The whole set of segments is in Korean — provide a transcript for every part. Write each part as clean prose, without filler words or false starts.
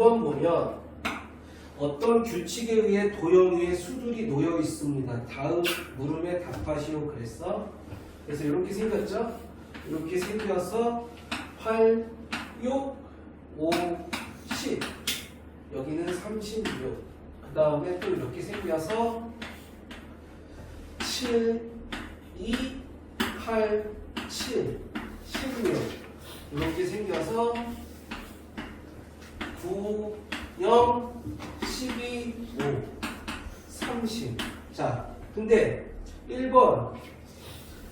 2번 보면 어떤 규칙에 의해 도형 위에 수들이 놓여 있습니다. 다음 물음에 답하시오 그랬어. 그래서 이렇게 생겼죠? 이렇게 생겨서 8, 6, 5, 10 여기는 36 그 다음에 또 이렇게 생겨서 7, 2, 8, 7, 16 이렇게 생겨서 9, 0, 12, 5, 30 자, 근데 1번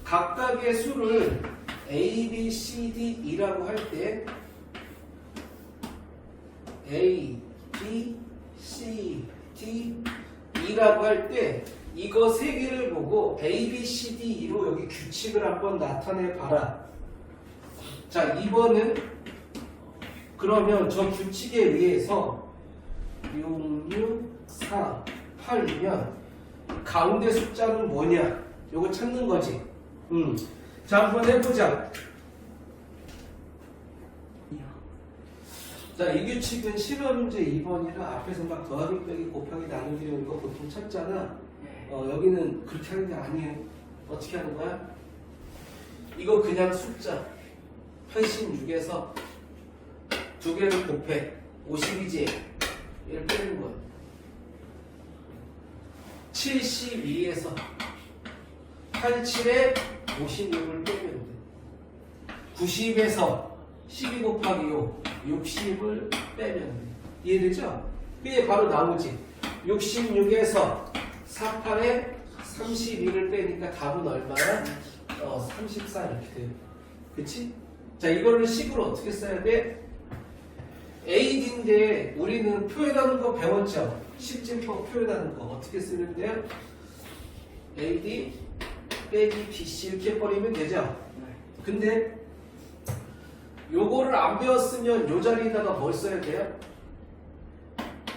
각각의 수를 A, B, C, D, E라고 할 때 A, B, C, D, E라고 할 때 이거 세 개를 보고 A, B, C, D, E로 여기 규칙을 한번 나타내 봐라. 자, 2번은 그러면 저 규칙에 의해서 6, 6, 4, 8이면 가운데 숫자는 뭐냐? 요거 찾는 거지. 자, 한번 해보자. 자, 이 규칙은 실험 문제 2번이라 앞에서 막 더하기, 빼기, 곱하기, 나누기 이런 거 보통 찾잖아. 여기는 그렇게 하는 게 아니에요. 어떻게 하는 거야? 이거 그냥 숫자 86에서 두 개를 곱해 50이지? 얘를 빼는 거야. 72에서 87에 56을 빼면 돼. 90에서 12 곱하기 5 60을 빼면 돼. 이해되죠? 이게 바로 나오지. 66에서 48에 32를 빼니까 답은 얼마야? 34 이렇게 돼요. 그치? 자, 이거를 식으로 어떻게 써야 돼? AD인데 우리는 표현하는 거 배웠죠? 실제법 표현하는 거 어떻게 쓰는데요? AD 빼기 BC 이렇게 버리면 되죠? 근데 요거를 안 배웠으면 요 자리에다가 뭘 써야 돼요?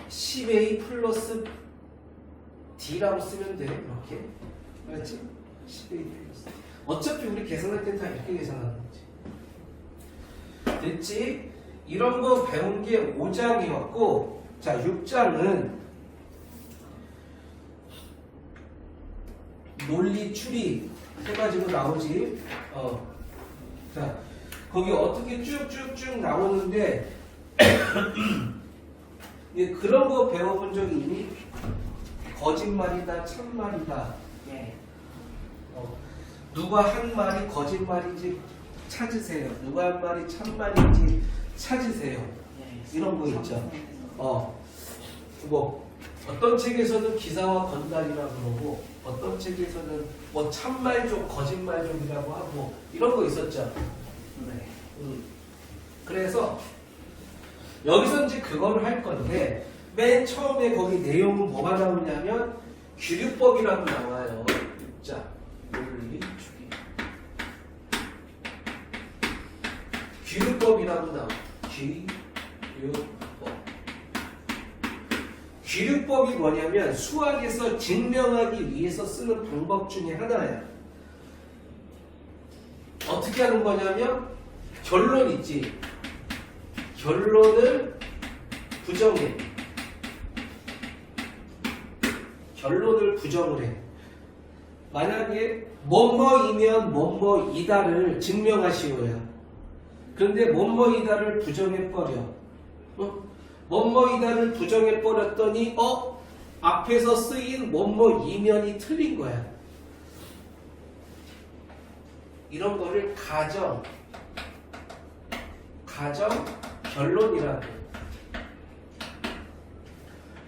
10A 플러스 D라고 쓰면 돼. 이렇게. 알았지? 10A 플러스 D. 어차피 우리 계산할 때 다 이렇게 계산하는 거지. 됐지? 이런 거 배운 게 5장이었고, 자, 6장은 논리 추리 해가지고 나오지. 자, 거기 어떻게 쭉쭉쭉 나오는데, 그런 거 배워본 적이 있니? 거짓말이다, 참말이다. 누가 한 말이 거짓말인지 찾으세요. 누가 한 말이 참말인지 찾으세요. 이런 거 있죠. 뭐 어떤 책에서는 기사와 건달이라고 그러고 어떤 책에서는 뭐 참말 좀 거짓말 좀이라고 하고 이런 거 있었죠. 그래서 여기서 이제 그거를 할 건데 맨 처음에 거기 내용은 뭐가 나오냐면 규律법이라고 나와요. 자, 논리 추리 규律법이라고 나와. 규律법이 뭐냐면 수학에서 증명하기 위해서 쓰는 방법 중에 하나야. 어떻게 하는 거냐면 결론 있지. 결론을 부정해. 결론을 부정을 해. 만약에 뭐뭐이면 뭐뭐이다를 증명하시오야. 그런데 뭐뭐이다를 부정해버려. 뭐뭐이다를 부정해버렸더니 앞에서 쓰인 뭐뭐이면이 틀린 거야. 이런 거를 가정 결론이라고.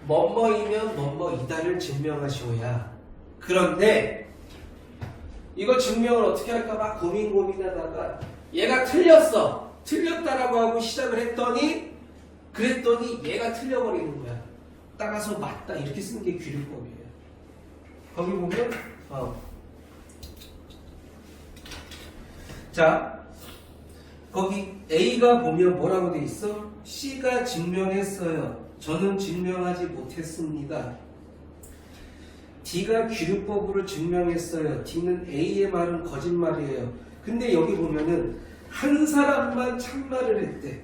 뭐뭐이면 뭐뭐이다를 증명하시오야. 그런데 이거 증명을 어떻게 할까 막 고민하다가 얘가 틀렸어. 틀렸다라고 하고 시작을 그랬더니 얘가 틀려버리는 거야. 따라서 맞다 이렇게 쓰는 게 규律법이에요. 거기 보면 자, 거기 A가 보면 뭐라고 돼 있어? C가 증명했어요. 저는 증명하지 못했습니다. D가 규律법으로 증명했어요. D는 A의 말은 거짓말이에요. 근데 여기 보면은 한 사람만 참말을 했대.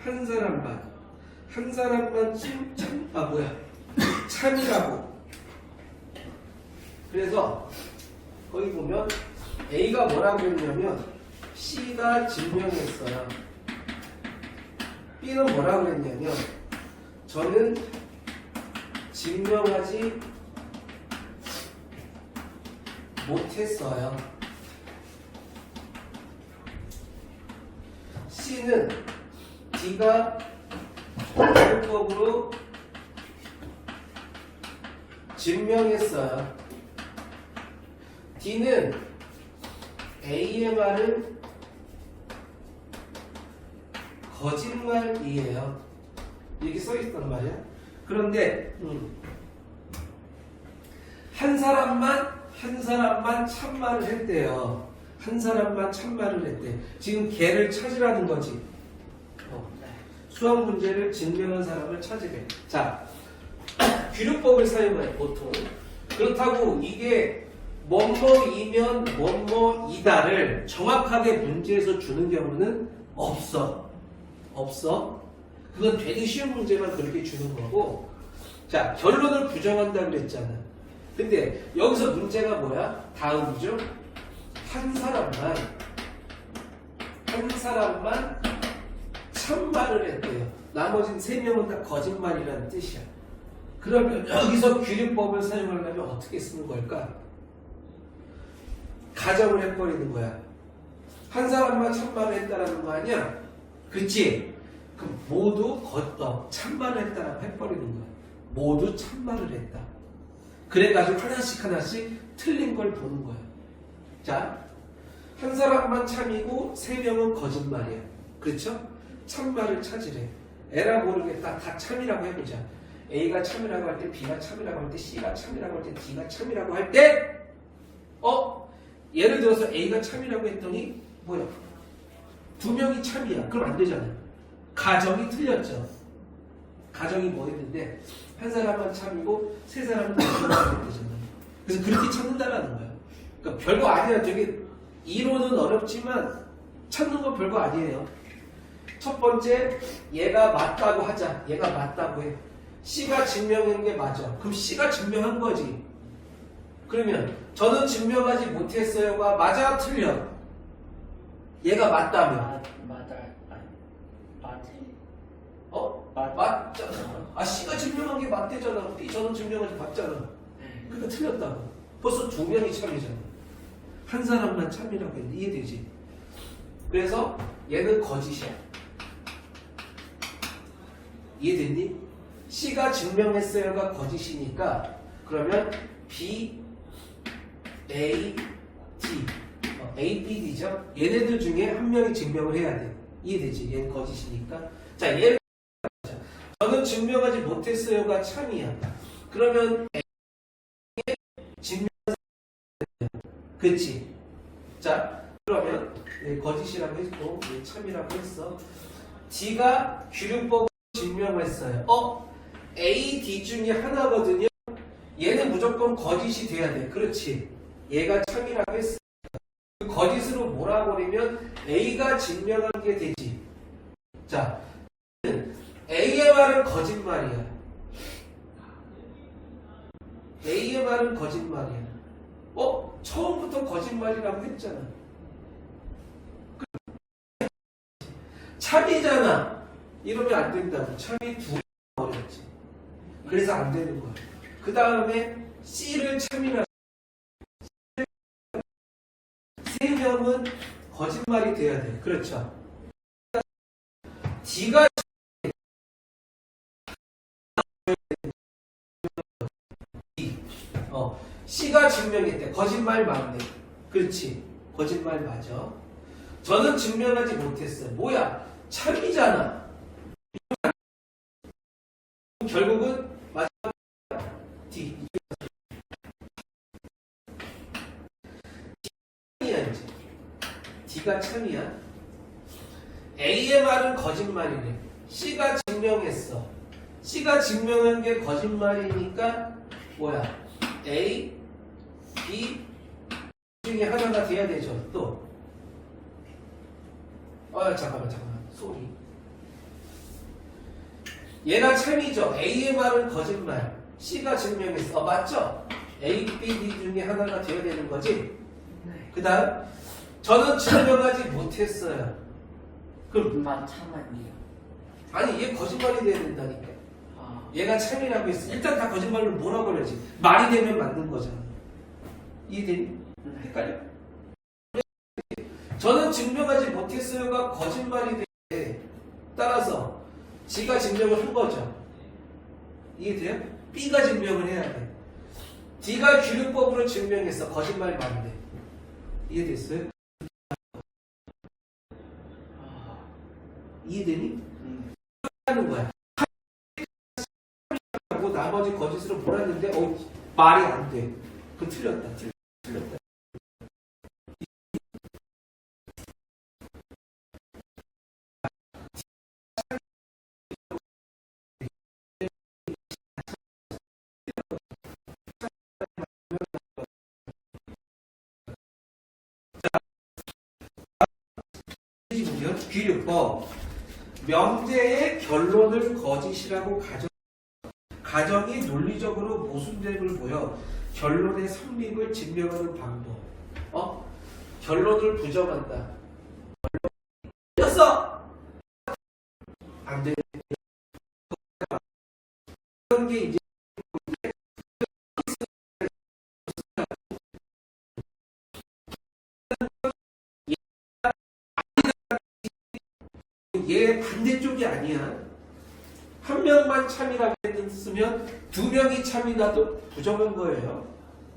한 한 사람만 참이라고. 그래서 거기 보면 A가 뭐라고 했냐면 C가 증명했어요. B는 뭐라고 했냐면 저는 증명하지 못했어요. C는 D가 율법으로 증명했어요. D는 A의 말은 거짓말이에요. 이렇게 써있단 말이야. 그런데 한 사람만 참말을 했대요. 한 사람만 참말을 했대. 지금 걔를 찾으라는 거지. 수학 문제를 증명한 사람을 찾으래. 자, 귀류법을 사용해 보통. 그렇다고 이게 뭐뭐이면 뭐뭐이다를 정확하게 문제에서 주는 경우는 없어. 그건 되게 쉬운 문제만 그렇게 주는 거고. 자, 결론을 부정한다 그랬잖아. 근데 여기서 문제가 뭐야? 다음이죠. 한 사람만 참말을 했대요. 나머진 3명은 다 거짓말이라는 뜻이야. 그러면 여기서 귀류법을 사용하려면 어떻게 쓰는 걸까? 가정을 해버리는 거야. 한 사람만 참말을 했다라는 거 아니야? 그치? 그럼 모두 참말을 했다라고 해버리는 거야. 모두 참말을 했다. 그래가지고 하나씩 틀린 걸 보는 거야. 자, 한 사람만 참이고 3명은 거짓말이야. 그렇죠? 참말을 찾으래. 에라 모르겠다. 다 참이라고 해보자. A가 참이라고 할 때, B가 참이라고 할 때, C가 참이라고 할 때, D가 참이라고 할 때, 예를 들어서 A가 참이라고 했더니 뭐야? 2명이 참이야. 그럼 안 되잖아. 가정이 틀렸죠. 가정이 뭐 했는데 한 사람만 참이고 3사람은 거짓말을 했잖아. 그래서 그렇게 찾는다라는 거야. 그러니까 별거 아니야. 되게 이론은 어렵지만 찾는 건 별거 아니에요. 첫 번째, 얘가 맞다고 하자. 얘가 맞다고 해. C가 증명한 게 맞아. 그럼 C가 증명한 거지. 그러면 저는 증명하지 못했어요가 맞아 틀려? 얘가 맞다면 맞잖아. C가 증명한 게 맞대잖아. B 저는 증명하지 맞잖아. 그러니까 틀렸다고. 벌써 2명이 참이잖아. 한 사람만 참이라고 했는데 이해되지? 그래서 얘는 거짓이야. 이해됐니? C가 증명했어요가 거짓이니까 그러면 B, A, D A, B, D죠? 얘네들 중에 한 명이 증명을 해야 돼. 이해되지? 얘는 거짓이니까. 자, 얘를 저는 증명하지 못했어요가 참이야. 그러면 A의 증명한 그치? 자, 그러면 거짓이라고 했고 참이라고 했어. D가 귀류법을 증명했어요. A, D 중에 하나거든요. 얘는 무조건 거짓이 돼야 돼. 그렇지? 얘가 참이라고 했어. 그 거짓으로 몰아버리면 A가 증명한 게 되지. 자, A의 말은 거짓말이야. A의 말은 거짓말이야. 처음부터 거짓말이라고 했잖아. 참이잖아. 이러면 안 된다고. 참이 둘이 어렵지. 그래서 안 되는 거야. 그 다음에 C를 참이라고. 3명은 거짓말이 돼야 돼. 그렇죠? D가 C가 증명했대. 거짓말 맞네. 그렇지. 거짓말 맞아. 저는 증명하지 못했어요. 뭐야? 참이잖아. 결국은 마지막 D. D가 이제. D가 참이야. A의 말은 거짓말이래. C가 증명했어. C가 증명한 게 거짓말이니까 뭐야? A, B 중에 하나가 돼야 되죠. 또 잠깐만 소리. 얘가 참이죠. A의 말은 거짓말. C가 증명했어. 맞죠? A, B, D 중에 하나가 되어야 되는 거지. 그 다음 저는 증명하지 못했어요. 그럼 만 참아니요. 아니 얘 거짓말이 돼야 된다니까. 아, 얘가 참이라고 했어. 일단 다 거짓말로 몰아버려야지. 말이 되면 맞는 거잖아. 이해되니? 헷갈려? 저는 증명하지 못했어요가 거짓말이 돼. 따라서 G가 증명을 한 거죠. 이해돼요? B가 증명을 해야 돼. D가 규律법으로 증명했어. 거짓말 맞네. 이해됐어요? 이해되니? 하는 거야. 하고 나머지 거짓으로 몰았는데 말이 안 돼. 그거 틀렸다. 규律법. 명제의 결론을 거짓이라고 가정이 논리적으로 모순됨을 보여 결론의 성립을 증명하는 방법. 결론을 부정한다. 틀렸어! 안 돼. 그런 게 이제 얘 반대쪽이 아니야. 한 명만 참이라고 했으면 두 명이 참이라도 부정한 거예요.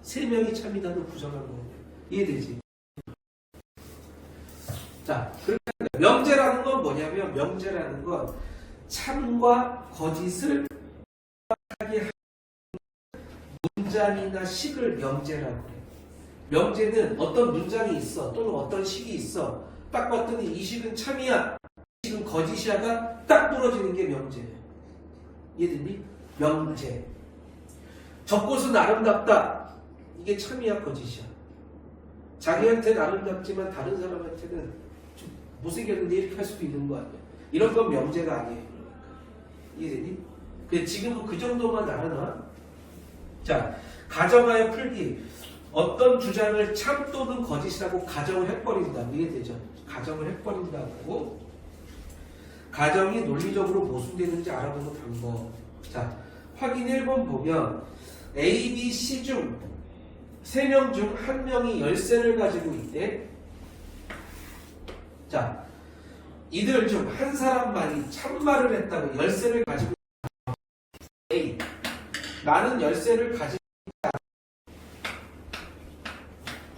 세 명이 참이라도 부정한 거예요. 이해되지? 자, 그러니까 명제라는 건 뭐냐면 명제라는 건 참과 거짓을 하게 하는 문장이나 식을 명제라고 그래. 명제는 어떤 문장이 있어 또는 어떤 식이 있어. 딱 봤더니 이 식은 참이야. 지금 거짓이야가 딱 부러지는 게 명제예요. 이해됐니? 명제. 젖꽃은 아름답다. 이게 참이야 거짓이야. 자기한테는 아름답지만 다른 사람한테는 좀 못생겼는데 이렇게 할 수도 있는 거 아니야. 이런 건 명제가 아니에요. 이해됐니? 지금은 그 정도만 알아놔. 자, 가정하여 풀기. 어떤 주장을 참 또는 거짓이라고 가정을 해버린다. 이해되죠? 가정을 해버린다고. 가정이 논리적으로 모순되는지 알아보는 방법. 자, 확인 1번 보면 A, B, C 중 3명 중 1명이 열쇠를 가지고 있대. 자, 이들 중 한 사람만이 참말을 했다고 열쇠를 가지고 있다. A, 나는 열쇠를 가지고 있다.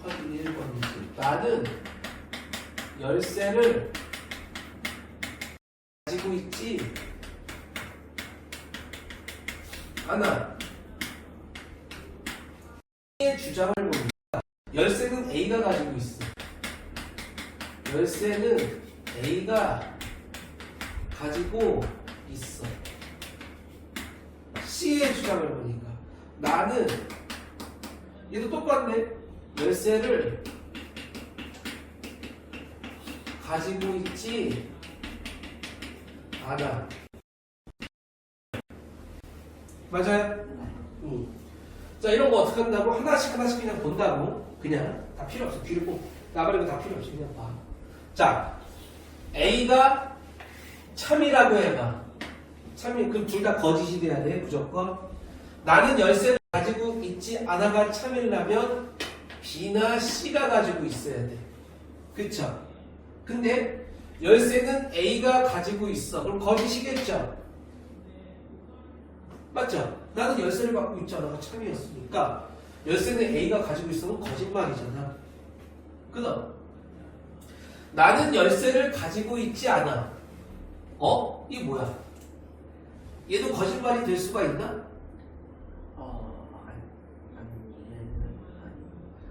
확인 1번이지. 나는 열쇠를 가지고 있지 않아. A의 주장을 봅니다. 열쇠는 A가 가지고 있어. 열쇠는 A가 가지고 있어. C의 주장을 보니까 나는 얘도 똑같네. 열쇠를 가지고 있지 않아. 맞아요? 자, 이런 거 어떻게 한다고? 하나씩 그냥 본다고? 그냥 다 필요 없어. 귀를 꼭 나발이고 다 필요 없어. 그냥 봐. 자, A가 참이라고 해봐. 참이, 그럼 둘 다 거짓이 돼야 돼, 무조건. 나는 열쇠를 가지고 있지 않아가 참이려면 B나 C가 가지고 있어야 돼. 그쵸? 근데 열쇠는 A가 가지고 있어. 그럼 거짓이겠죠? 맞죠? 나는 열쇠를 갖고 있지 않아가 참이었으니까 열쇠는 A가 가지고 있으면 거짓말이잖아. 그다음 나는 열쇠를 가지고 있지 않아. 이게 뭐야? 얘도 거짓말이 될 수가 있나?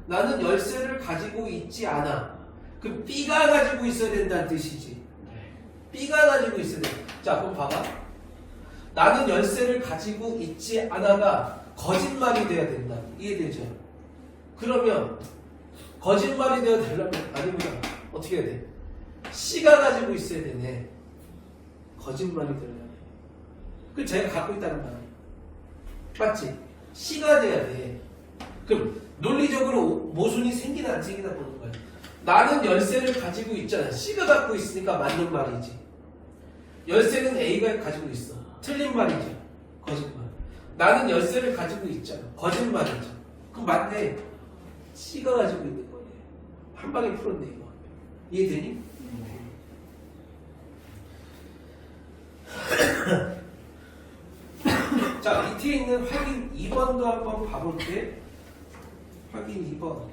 나는 열쇠를 가지고 있지 않아. 그럼 B가 가지고 있어야 된다는 뜻이지. B가 가지고 있어야 돼. 자, 그럼 봐봐. 나는 열쇠를 가지고 있지 않아가 거짓말이 돼야 된다. 이해되죠? 그러면 거짓말이 되어야 되려면 아니면 어떻게 해야 돼? C가 가지고 있어야 되네. 거짓말이 되려면. 그 제가 갖고 있다는 말이야. 맞지? C가 돼야 돼. 그럼 논리적으로 모순이 생기나 안 생기나 보는 거야. 나는 열쇠를 가지고 있잖아. C가 갖고 있으니까 맞는 말이지. 열쇠는 A가 가지고 있어. 틀린 말이죠. 거짓말. 나는 열쇠를 가지고 있잖아. 거짓말이죠. 그럼 맞네. C가 가지고 있는 거네. 한 방에 풀었네 이거. 이해되니? 자, 밑에 있는 확인 2번도 한번 봐볼게. 확인 2번.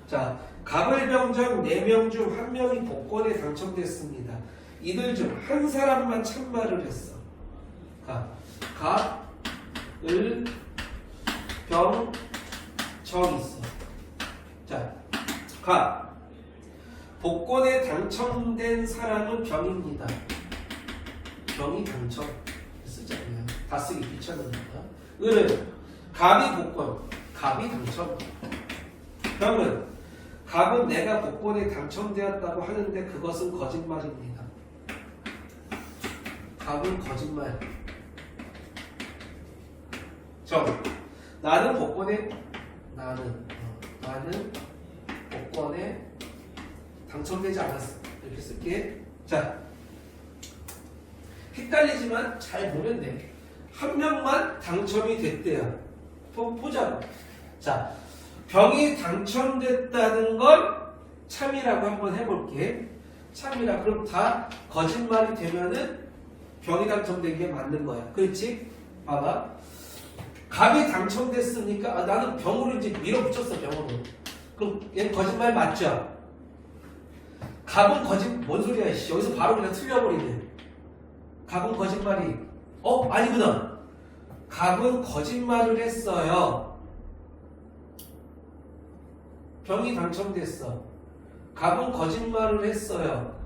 자, 가불병정 4명 중 1명이 복권에 당첨됐습니다. 이들 중 한 사람만 참말을 했어. 을, 병, 정 있어. 자, 복권에 당첨된 사람은 병입니다. 병이 당첨. 쓰지 않냐. 다 쓰기 귀찮으니까. 을은 갑이 복권, 갑이 당첨. 병은 갑은 내가 복권에 당첨되었다고 하는데 그것은 거짓말입니다. 갑은 거짓말. 정. 나는 복권에 당첨되지 않았어. 이렇게 쓸게. 자, 헷갈리지만 잘 보면 돼. 한 명만 당첨이 됐대요. 보자고. 자, 병이 당첨됐다는 걸 참이라고 한번 해볼게. 참이라. 그럼 다 거짓말이 되면은 병이 당첨된 게 맞는 거야. 그렇지? 봐봐. 갑이 당첨됐으니까 나는 병으로 이제 밀어붙였어. 병으로. 그럼 얘는 거짓말 맞죠? 갑은 뭔 소리야? 여기서 바로 그냥 틀려버리네. 갑은 거짓말이. 아니구나. 갑은 거짓말을 했어요. 병이 당첨됐어. 갑은 거짓말을 했어요.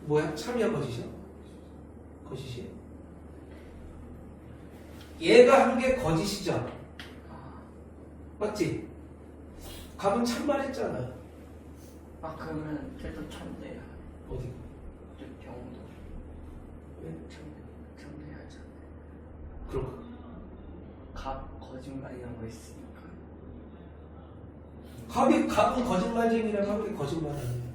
뭐야? 참이야, 거짓이야? 거짓이야? 얘가 한 게 거짓이죠? 맞지? 갑은 참말했잖아. 그러면 걔도 참돼요. 어디? 병도 왜? 참돼야죠. 그럼 거짓말이라고 했으니까. 갑은 거짓말쟁이라고 하면 거짓말 아니에요.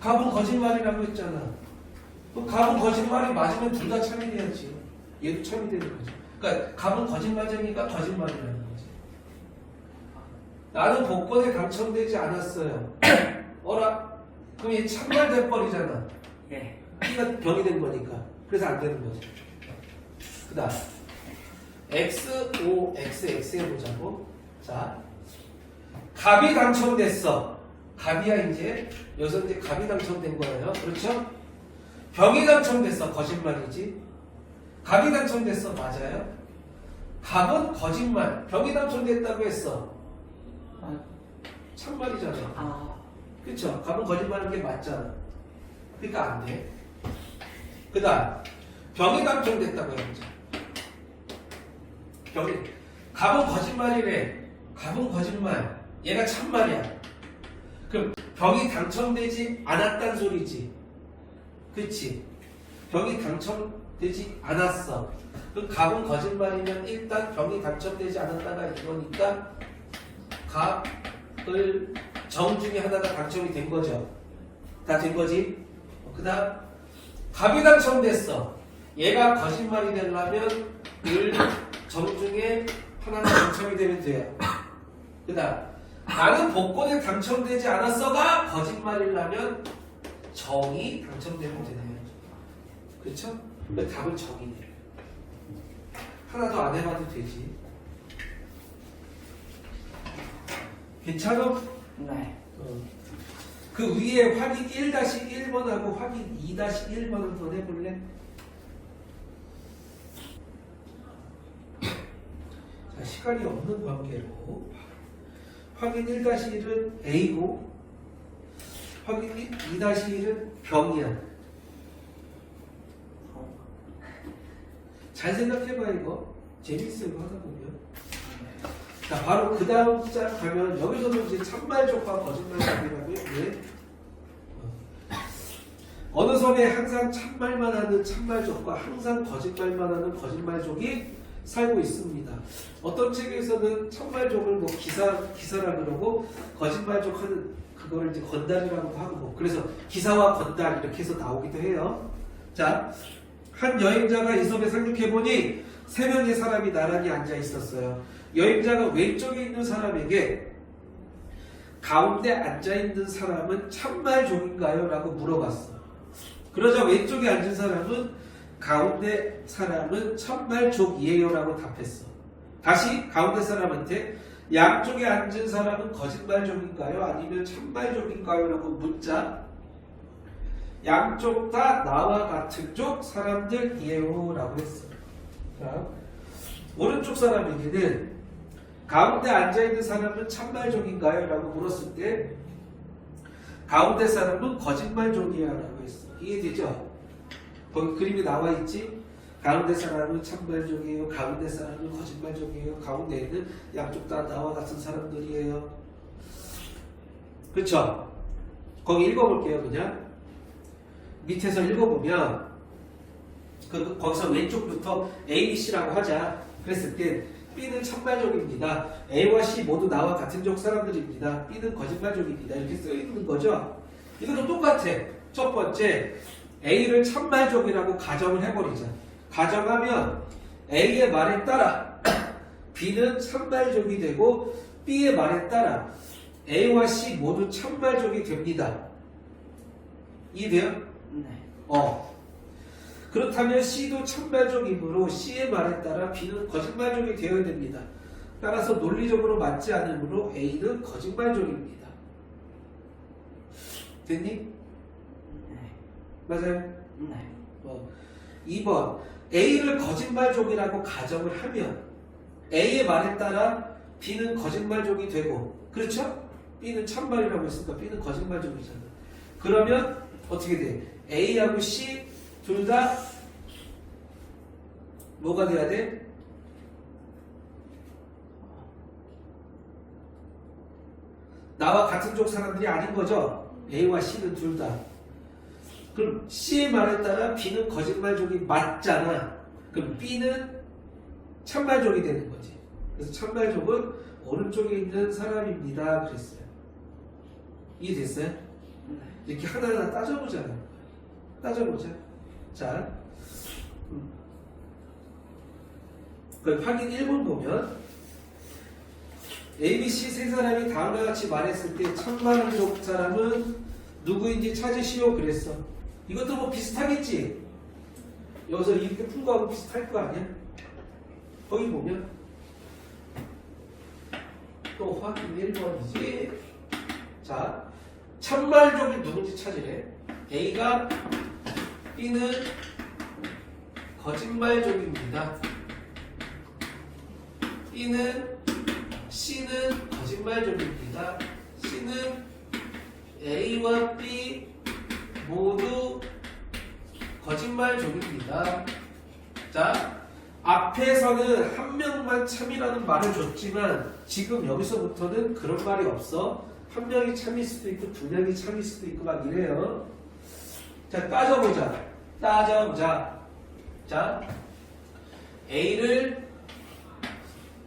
갑은 거짓말이라고 했잖아. 그럼 갑은 거짓말이 맞으면 둘 다 참이 돼야지. 얘도 참이 되는 거지. 그러니까 갑은 거짓말쟁이가 거짓말이라는 거지. 나는 복권에 당첨되지 않았어요. 어라? 그럼 얘 참말 돼버리잖아. 예. B가 병이 된 거니까. 그래서 안 되는 거지. 그 다음 X, O, X, X 해보자고. 자, 갑이 당첨됐어. 갑이야 이제. 여기서 이제 갑이 당첨된 거예요. 그렇죠? 병이 당첨됐어. 거짓말이지. 갑이 당첨됐어. 맞아요. 갑은 거짓말. 병이 당첨됐다고 했어. 참말이잖아. 그쵸? 갑은 거짓말하는 게 맞잖아. 그러니까 안 돼. 그 다음 병이 당첨됐다고 해보자. 갑은 거짓말이래. 갑은 거짓말. 얘가 참말이야. 그럼 병이 당첨되지 않았단 소리지. 그치? 병이 당첨되지 않았어. 그럼 갑은 거짓말이면 일단 병이 당첨되지 않았다가 이거니까 갑을 정 중에 하나가 당첨이 된 거죠. 다 된 거지? 그 다음 갑이 당첨됐어. 얘가 거짓말이 되려면 정 중에 하나가 당첨이 되면 돼요. 그 다음 나는 복권에 당첨되지 않았어가 거짓말이라면 정이 당첨되면 되네요. 그렇죠? 근데 답은 정이네. 하나 더 안 해봐도 되지. 괜찮아? 네. 그 위에 확인 1-1번하고 확인 2-1번을 더 해볼래? 자, 시간이 없는 관계로 확인 1-1은 A고 확인 2-1은 병이야. 잘 생각해봐 이거. 재밌어 이거 하다 보면. 자, 바로 그 다음 장 가면 여기서도 이제 참말족과 거짓말족이라고 왜? 어느 섬에 항상 참말만 하는 참말족과 항상 거짓말만 하는 거짓말족이 살고 있습니다. 어떤 책에서는 참말족을 뭐 기사라 그러고 거짓말족 하는 그거를 이제 건달이라고 하고 그래서 기사와 건달 이렇게 해서 나오기도 해요. 자, 한 여행자가 이 섬에 상륙해보니 3명의 사람이 나란히 앉아 있었어요. 여행자가 왼쪽에 있는 사람에게 가운데 앉아있는 사람은 참말족인가요? 라고 물어봤어. 그러자 왼쪽에 앉은 사람은 가운데 사람은 참말족이에요 라고 답했어. 다시 가운데 사람한테 양쪽에 앉은 사람은 거짓말족인가요? 아니면 참말족인가요? 라고 묻자 양쪽 다 나와 같은 쪽 사람들이에요 라고 했어. 자, 오른쪽 사람에게는 가운데 앉아있는 사람은 참말족인가요? 라고 물었을 때 가운데 사람은 거짓말족이야 라고 했어. 이해되죠? 거기 그림이 나와있지? 가운데 사람은 참말족이에요. 가운데 사람은 거짓말족이에요. 가운데에는 양쪽 다 나와 같은 사람들이에요. 그쵸? 거기 읽어볼게요. 그냥 밑에서 읽어보면 거기서 왼쪽부터 A, B, C라고 하자. 그랬을 때 B는 참말족입니다. A와 C 모두 나와 같은 족 사람들입니다. B는 거짓말족입니다. 이렇게 써있는 거죠. 이것도 똑같아. 첫 번째 A를 참말족이라고 가정을 해버리자. 가정하면 A의 말에 따라 B는 참말족이 되고 B의 말에 따라 A와 C 모두 참말족이 됩니다. 이해돼요? 네. 그렇다면 C도 참말족이므로 C의 말에 따라 B는 거짓말족이 되어야 됩니다. 따라서 논리적으로 맞지 않으므로 A는 거짓말족입니다. 됐니? 네. 맞아요? 네. 2번 A를 거짓말족이라고 가정을 하면 A의 말에 따라 B는 거짓말족이 되고 그렇죠? B는 참말이라고 했으니까 B는 거짓말족이잖아. 그러면 어떻게 돼? A하고 C 둘 다 뭐가 돼야 돼? 나와 같은 족 사람들이 아닌 거죠? A와 C는 둘 다. 그럼 C의 말에 따라 B는 거짓말족이 맞잖아. 그럼 B는 참말족이 되는 거지. 그래서 참말족은 오른쪽에 있는 사람입니다. 그랬어요. 이해됐어요? 네. 이렇게 하나하나 따져보자는 거야. 따져보자. 자, 그 확인 1번 보면 A, B, C 세 사람이 다음과 같이 말했을 때 참말한 족 사람은 누구인지 찾으시오 그랬어. 이것도 뭐 비슷하겠지? 여기서 이렇게 푼 거하고 비슷할 거 아니야? 거기 보면 또 확인 1번이지. 자, 참말족이 누군지 찾으래. A가 B는 거짓말족입니다. B는 C는 거짓말족입니다. C는 A와 B 모두 거짓말족입니다. 자, 앞에서는 한 명만 참이라는 말을 줬지만 지금 여기서부터는 그런 말이 없어. 한 명이 참일 수도 있고 두 명이 참일 수도 있고 막 이래요. 자, 따져보자. 자, A를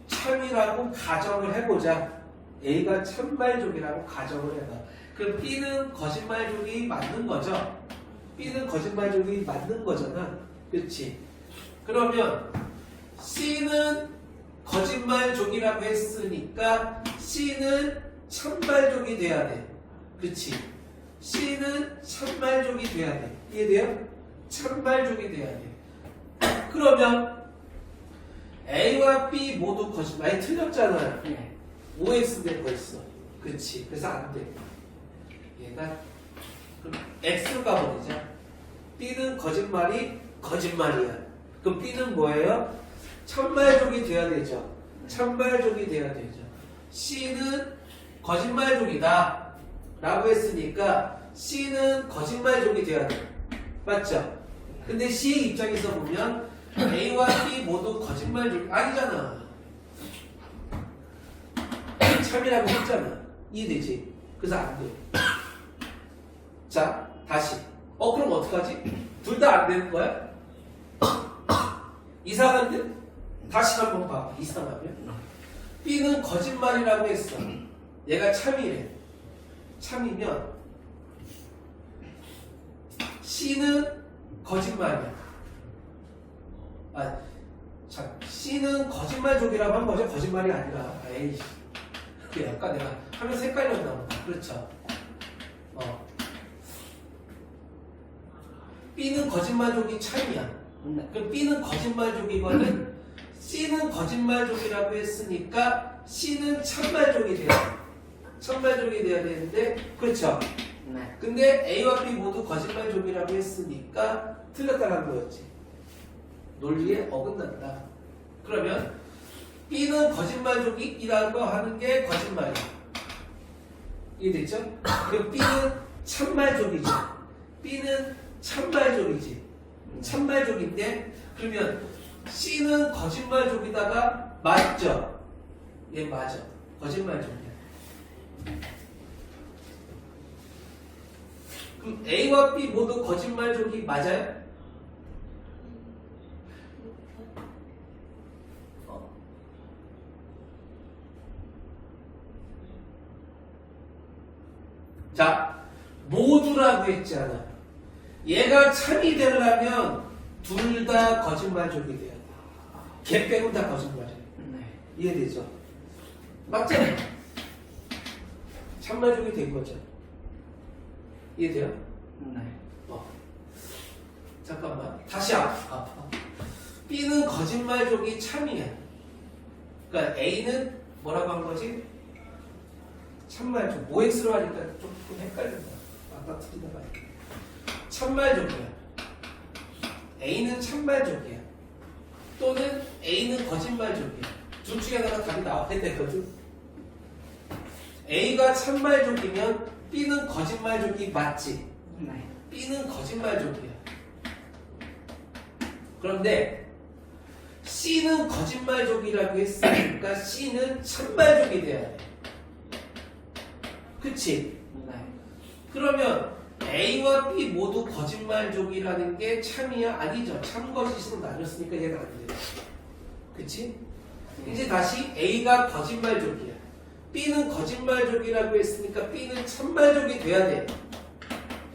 참이라고 가정을 해보자. A가 참말족이라고 가정을 해봐. 그럼 B는 거짓말족이 맞는 거죠? B는 거짓말족이 맞는 거잖아. 그렇지? 그러면 C는 거짓말족이라고 했으니까 C는 참말족이 돼야 돼. 그렇지? C는 참말족이 돼야 돼. 이해돼요? 참말족이 돼야 돼. 그러면 A와 B 모두 거짓말. 틀렸잖아요. 네. OX 된 거 있어. 그렇지. 그래서 안 돼. 얘가 그럼 X로 가버리자. B는 거짓말이야. 그럼 B는 뭐예요? 참말족이 돼야 되죠. 참말족이 돼야 되죠. C는 거짓말족이다 라고 했으니까 C는 거짓말족이 돼야 돼. 맞죠? 근데 C의 입장에서 보면 A와 B 모두 거짓말족 아니잖아. 참이라고 했잖아. 이해되지? 그래서 안 돼. 자, 다시 그럼 어떡하지? 둘 다 안 되는 거야? 이상한데? 다시 한번 봐. 이상하면 B는 거짓말이라고 했어. 얘가 참이래. 참이면 C는 거짓말이야. 자, C는 거짓말족이라고 한 거죠. 거짓말이 아니라. 에이씨. 그게 약간 내가 하면서 헷갈렸나 보다. 그렇죠. B는 거짓말족이 참이야. 그럼 B는 거짓말족이거든. C는 거짓말족이라고 했으니까 C는 참말족이 돼야 돼. 참말족이 돼야 되는데, 그렇죠. 네. 근데 A와 B 모두 거짓말족이라고 했으니까 틀렸다는 거였지. 논리에 어긋난다. 그러면 B는 거짓말족이라고 하는 게 거짓말이야. 이해됐죠? 그럼 B는 참말족이죠. B는 참말족이지. 참말족인데 그러면 C는 거짓말족이다가 맞죠? 얘 맞아. 거짓말족이야. 그럼 A와 B 모두 거짓말족이 맞아요? 자, 모두라고 했잖아. 얘가 참이 되려면 둘 다 거짓말족이 돼야 돼. 걔 빼고 다 거짓말이야. 네. 이해되죠? 맞잖아. 참말족이 된 거죠. 이해돼요? 네. 잠깐만. 다시 아파. B는 거짓말족이 참이야. 그러니까 A는 뭐라고 한 거지? 참말족. OX로 하니까 조금 헷갈린다. 아까 틀리다가. 참말족이야. A는 참말족이야. 또는 A는 거짓말족이야. 둘 중에 하나가 답이 나와야 되거든. A가 참말족이면 B는 거짓말족이 맞지? 네. B는 거짓말족이야. 그런데 C는 거짓말족이라고 했으니까 C는 참말족이 돼야 돼. 그치? 네. 그러면 A와 B 모두 거짓말족이라는 게 참이야? 아니죠. 참거짓으로 나눴으니까 얘는 안 돼. 그치? 이제 다시 A가 거짓말족이야. B는 거짓말족이라고 했으니까 B는 참말족이 돼야 돼.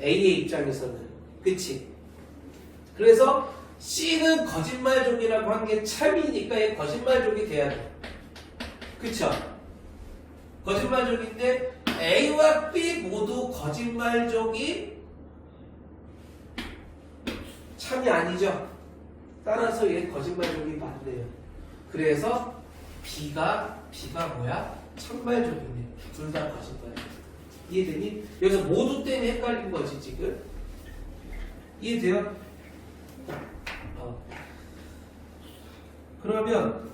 A의 입장에서는. 그치? 그래서 C는 거짓말족이라고 한 게 참이니까 얘 거짓말족이 돼야 돼. 그쵸? 거짓말족인데 A와 B 모두 거짓말족이 참이 아니죠. 따라서 얘 거짓말족이 맞네요. 그래서 B가 뭐야? 참말족이네. 둘 다 거짓말. 이해되니? 여기서 모두 때문에 헷갈린 거지 지금. 이해돼요? 그러면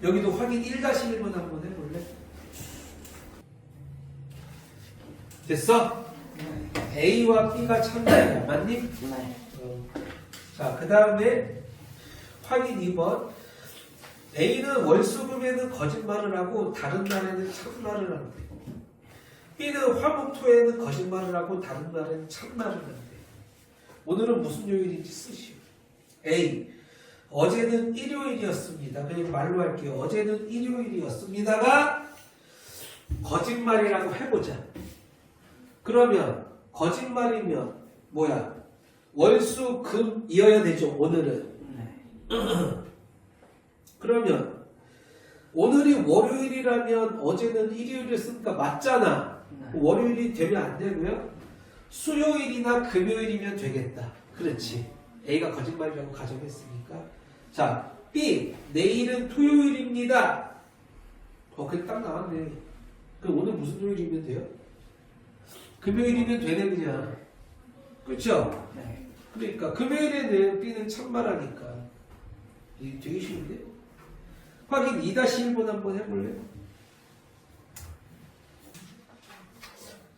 여기도 확인 1-1번 한번 해볼래? 됐어? 네. A와 B가 참말이야. 맞니? 네. 자, 그 다음에 확인 2번. A는 월수금에는 거짓말을 하고 다른 날에는 참말을 한대. B는 화목토에는 거짓말을 하고 다른 날에는 참말을 한대. 오늘은 무슨 요일인지 쓰시오. A. 어제는 일요일이었습니다. 그냥 말로 할게요. 어제는 일요일이었습니다가 거짓말이라고 해보자. 그러면 거짓말이면 뭐야? 월수 금이어야 되죠. 오늘은. 네. 그러면 오늘이 월요일이라면 어제는 일요일이었으니까 맞잖아. 네. 월요일이 되면 안 되고요. 수요일이나 금요일이면 되겠다. 그렇지. A가 거짓말이라고 가정했으니까. 자, B. 내일은 토요일입니다. 그게 딱 나왔네. 그럼 오늘 무슨 요일이면 돼요? 금요일이면 되네 그냥. 그렇죠? 네. 그러니까 금요일에는 B는 참말하니까. 이게 되게 쉬운데? 확인 2-1번 한번 해볼래?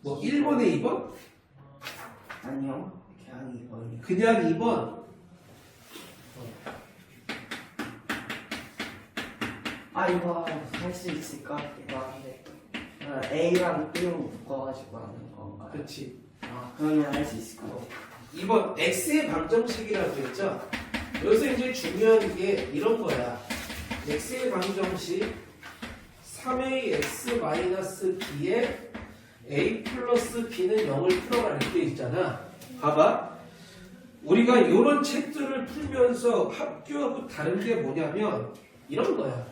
뭐 1번에 2번? 아니요. 그냥 2번이요. 그냥 2번. 아, 이거 할 수 있을 것 같기도 한데. A랑 B랑 묶어가지고 하는 건가요? 그렇지. 그러면 할 수 있을 것 같아요. 이번 x의 방정식이라고 했죠. 여기서 이제 중요한 게 이런 거야. x의 방정식 3ax-b에 a 플러스 b는 0을 풀어라 이렇게 있잖아. 봐봐. 우리가 이런 책들을 풀면서 학교하고 다른 게 뭐냐면 이런 거야.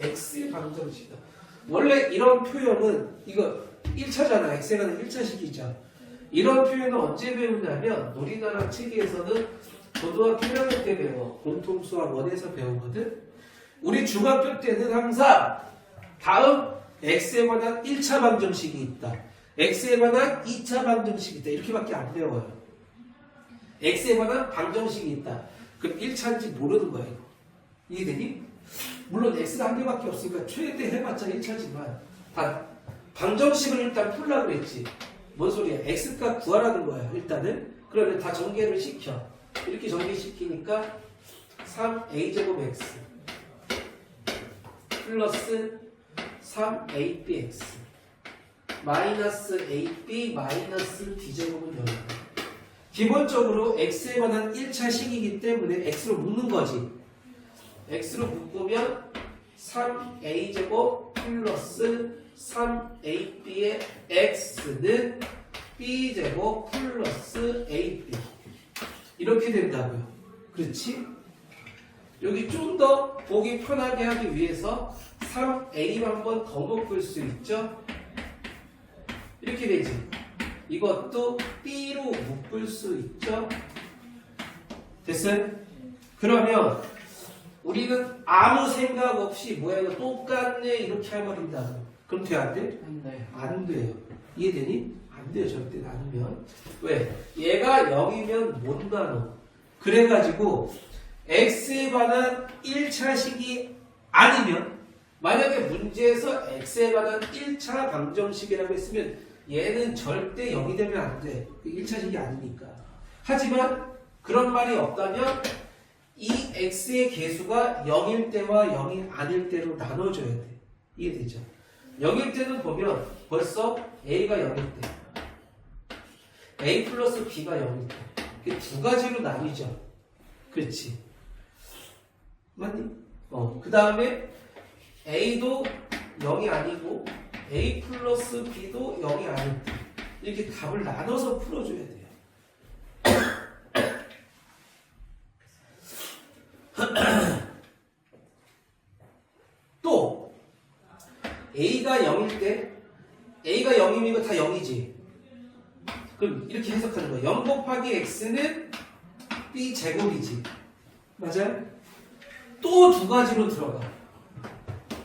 x의 방정식이다. 원래 이런 표현은 이거 1차잖아. x에는 1차식이죠. 이런 표현을 언제 배우냐면 우리나라 책에서는 고등학교 1학년 때 배워. 공통수학 1에서 배우거든. 우리 중학교 때는 항상 다음 x에 관한 1차 방정식이 있다. x에 관한 2차 방정식이 있다. 이렇게밖에 안 배워요. x에 관한 방정식이 있다. 그럼 1차인지 모르는 거야. 이거. 이해되니? 물론 x가 한 개밖에 없으니까 최대 해봤자 1차지만 방정식을 일단 풀라고 그랬지. 뭔 소리야? x값 구하라는 거야. 일단은. 그러면 다 전개를 시켜. 이렇게 전개시키니까 3a제곱 x 플러스 3abx 마이너스 ab 마이너스 b제곱은 0이다. 기본적으로 x에 관한 1차식이기 때문에 x로 묶는 거지. x로 묶으면 3a제곱 플러스 3ab의 x는 b제곱 플러스 ab 이렇게 된다고요. 그렇지? 여기 좀 더 보기 편하게 하기 위해서 3a 한번 더 묶을 수 있죠? 이렇게 되지. 이것도 b로 묶을 수 있죠? 됐어요? 그러면 우리는 아무 생각 없이 뭐야 이거 똑같네 이렇게 해버린다고. 그럼 돼 안 돼? 네. 안 돼요. 이해되니? 안 돼요. 절대 나누면. 왜? 얘가 0이면 못 나눠. 그래가지고 x에 관한 1차식이 아니면 만약에 문제에서 x에 관한 1차 방정식이라고 했으면 얘는 절대 0이 되면 안 돼. 1차식이 아니니까. 하지만 그런 말이 없다면 이 x의 개수가 0일 때와 0이 아닐 때로 나눠줘야 돼. 이해되죠? 0일 때는 보면 벌써 a가 0일 때 a 플러스 b가 0일 때 이게 두 가지로 나뉘죠. 그렇지? 맞니? 그 다음에 a도 0이 아니고 a 플러스 b도 0이 아닐 때 이렇게 답을 나눠서 풀어줘야 돼요. 또 a가 0일 때 a가 0이면 이거 다 0이지. 그럼 이렇게 해석하는 거야. 0 곱하기 x는 b 제곱이지. 맞아요? 또 두 가지로 들어가.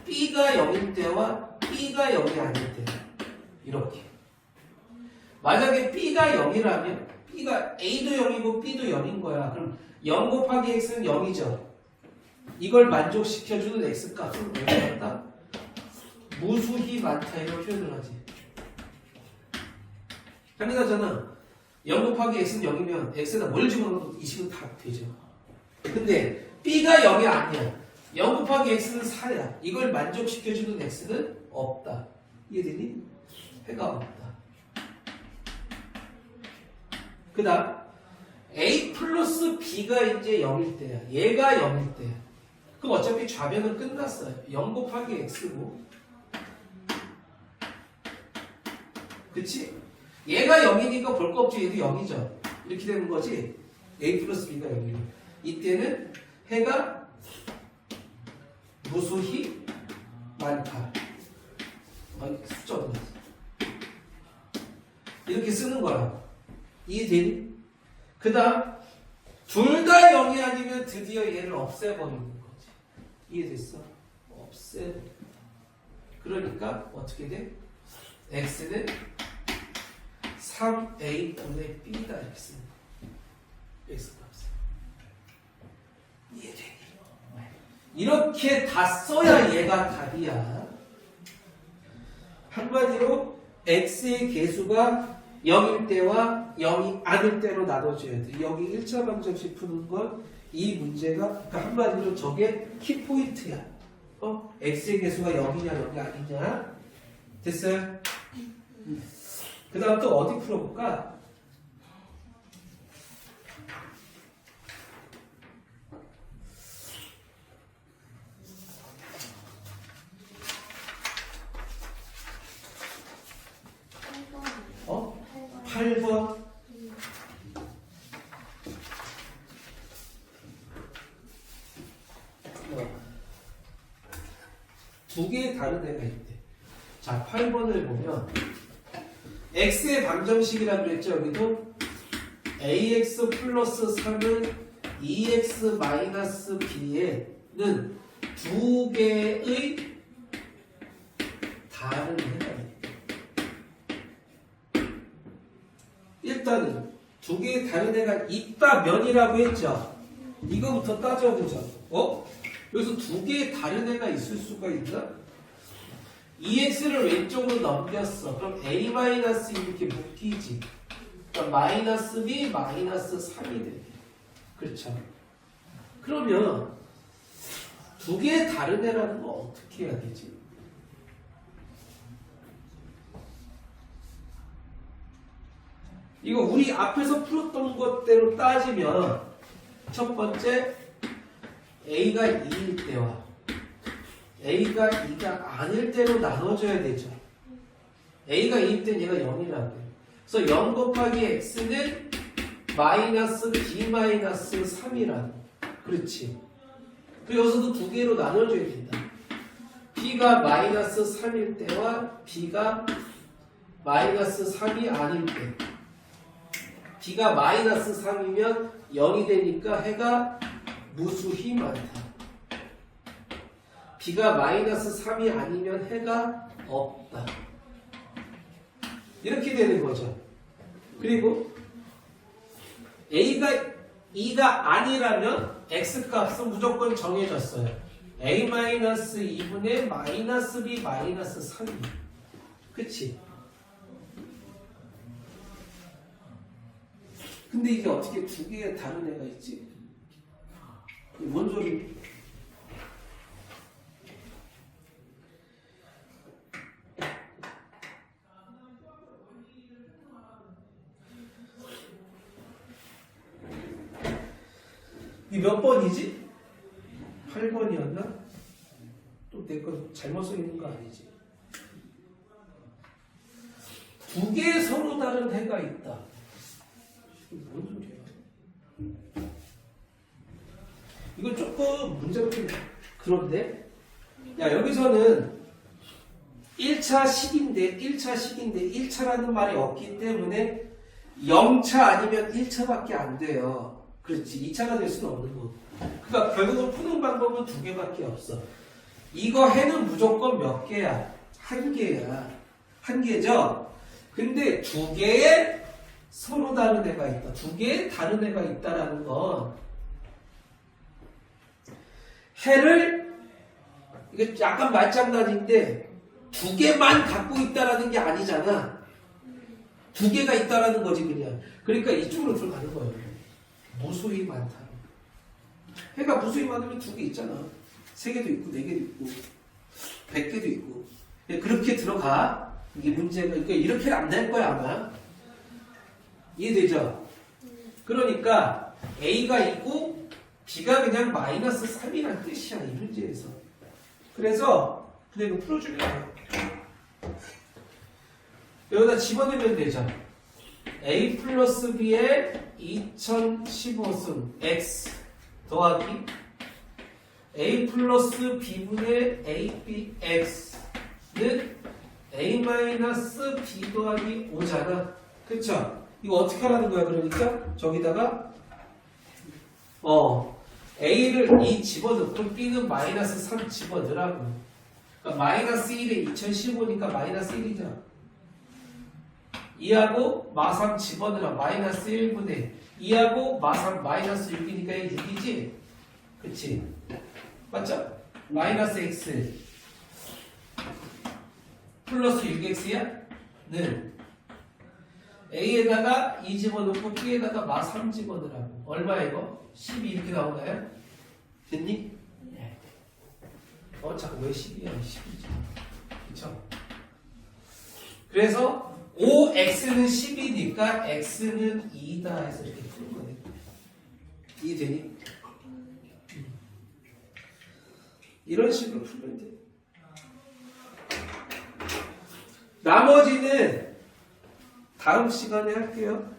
b가 0일 때와 b가 0이 아닐 때. 이렇게. 만약에 b가 0이라면 b가 a도 0이고 b도 0인 거야. 그럼 0 곱하기 x는 0이죠. 이걸 만족시켜주는 x값은 뭐가 같다? 무수히 많다 이런 표현을 하지. 당연하잖아. 0 곱하기 x는 0이면 x에다 뭘 집어넣어도 이 식은 다 되죠. 근데 b가 0이 아니야. 0 곱하기 x는 4야. 이걸 만족시켜주는 x는 없다. 이해되니? 해가 없다. 그 다음 a 플러스 b가 이제 0일 때야. 얘가 0일 때야. 그럼 어차피 좌변은 끝났어요. 0 곱하기 x고 그치? 얘가 0이니까 볼 거 없지. 얘도 0이죠. 이렇게 되는 거지. a 플러스 b가 0이고 이때는 해가 무수히 많다. 숫자 어디 갔어? 이렇게 쓰는 거야. 이해되니? 그 다음 둘 다 0이 아니면 드디어 얘를 없애버리는 거지. 이해됐어? 없애버려. 그러니까 어떻게 돼? x는 3a분의 b다 이렇게 쓰는 거야. x값은. 이해되니? 이렇게 다 써야 얘가 답이야. 한마디로 x의 개수가 0일 때와 0이 아닐 때로 나눠줘야 돼. 여기 1차 방정식 푸는 건 이 문제가 그러니까 한마디로 저게 키포인트야. x의 개수가 0이냐 0이 아니냐 됐어요? 그 다음 또 어디 풀어볼까? 어? 8번. 두 개의 다른 애가 있대. 자, 8번을 보면 x의 방정식이라고 그랬죠. 여기도 ax 플러스 3은 2x 마이너스 b에는 두 개의 다른 해가 있대. 일단은 두 개의 다른 애가 있다면이라고 했죠. 이거부터 따져보자. 여기서 두 개의 다른 애가 있을 수가 있나? 2x를 왼쪽으로 넘겼어. 그럼 a 마이너스 이렇게 묶이지. 그러니까 마이너스 b 마이너스 3이 돼. 그렇죠. 그러면 두 개의 다른 애라는 거 어떻게 해야 되지? 이거 우리 앞에서 풀었던 것대로 따지면 첫 번째 a가 2일 때와 a가 2가 아닐 때로 나눠줘야 되죠. a가 2일 때 얘가 0이라고 해요. 그래서 0 곱하기 x는 마이너스 b 마이너스 3이라고. 그렇지. 그리고 여기서도 두 개로 나눠줘야 된다. b가 마이너스 3일 때와 b가 마이너스 3이 아닐 때. b가 마이너스 3이면 0이 되니까 해가 무수히 많다. b가 마이너스 3이 아니면 해가 없다. 이렇게 되는 거죠. 그리고 a가 2가 아니라면 x값은 무조건 정해졌어요. a-2분의 마이너스 b 마이너스 3. 그치? 근데 이게 어떻게 두 개의 다른 애가 있지? 뭔 소리? 이 몇 번이지? 8번이었나? 또 내 거 잘못 써 있는 거 아니지? 두 개의 서로 다른 해가 있다. 뭔 소리야? 이거 조금 문제가 좀 그런데? 야, 여기서는 1차식인데 1차라는 말이 없기 때문에 0차 아니면 1차밖에 안 돼요. 그렇지. 2차가 될 수는 없는 거고. 그러니까 결국은 푸는 방법은 두 개밖에 없어. 이거 해는 무조건 몇 개야? 한 개야. 한 개죠? 근데 두 개의 서로 다른 애가 있다. 두 개의 다른 애가 있다라는 건 해를 이게 약간 말장난인데 두 개만 갖고 있다라는 게 아니잖아. 두 개가 있다라는 거지 그냥. 그러니까 이쪽으로 들어가는 거예요. 무수히 많다. 해가 무수히 많으면 두 개 있잖아. 3개도 있고 4개도 있고 100개도 있고. 그렇게 들어가. 이게 문제가 그러니까 이렇게 안 될 거야 아마. 이해되죠? 그러니까 A가 있고 B가 그냥 마이너스 3이라는 뜻이야 이 문제에서. 그래서 그냥 이거 풀어주면 돼요. 여기다 집어넣으면 되죠. A 플러스 B의 2015승 X 더하기 A 플러스 B분의 ABX는 A 마이너스 B 더하기 5잖아. 그쵸? 이거 어떻게 하라는 거야 그러니까? 저기다가 A를 2 집어넣고 B는 마이너스 3 집어넣으라고. 그러니까 마이너스 1에 2015니까 마이너스 1이잖아. 2하고 마3 집어넣으라. 마이너스 1분의 2하고 마3 마이너스 6이니까 6이지? 그치? 맞죠? 마이너스 x 플러스 6x야? 는 a에다가 2 집어넣고 b에다가 마3 집어넣으라고. 얼마야 이거? 12 이렇게 나오나요? 됐니? 네. 자꾸 왜 12야? 10이지. 그쵸? 그래서 5x는 10이니까 x는 2다 해서 이렇게 푸는 거네. 이해되니? 이런 식으로 풀면 돼. 나머지는 다음 시간에 할게요.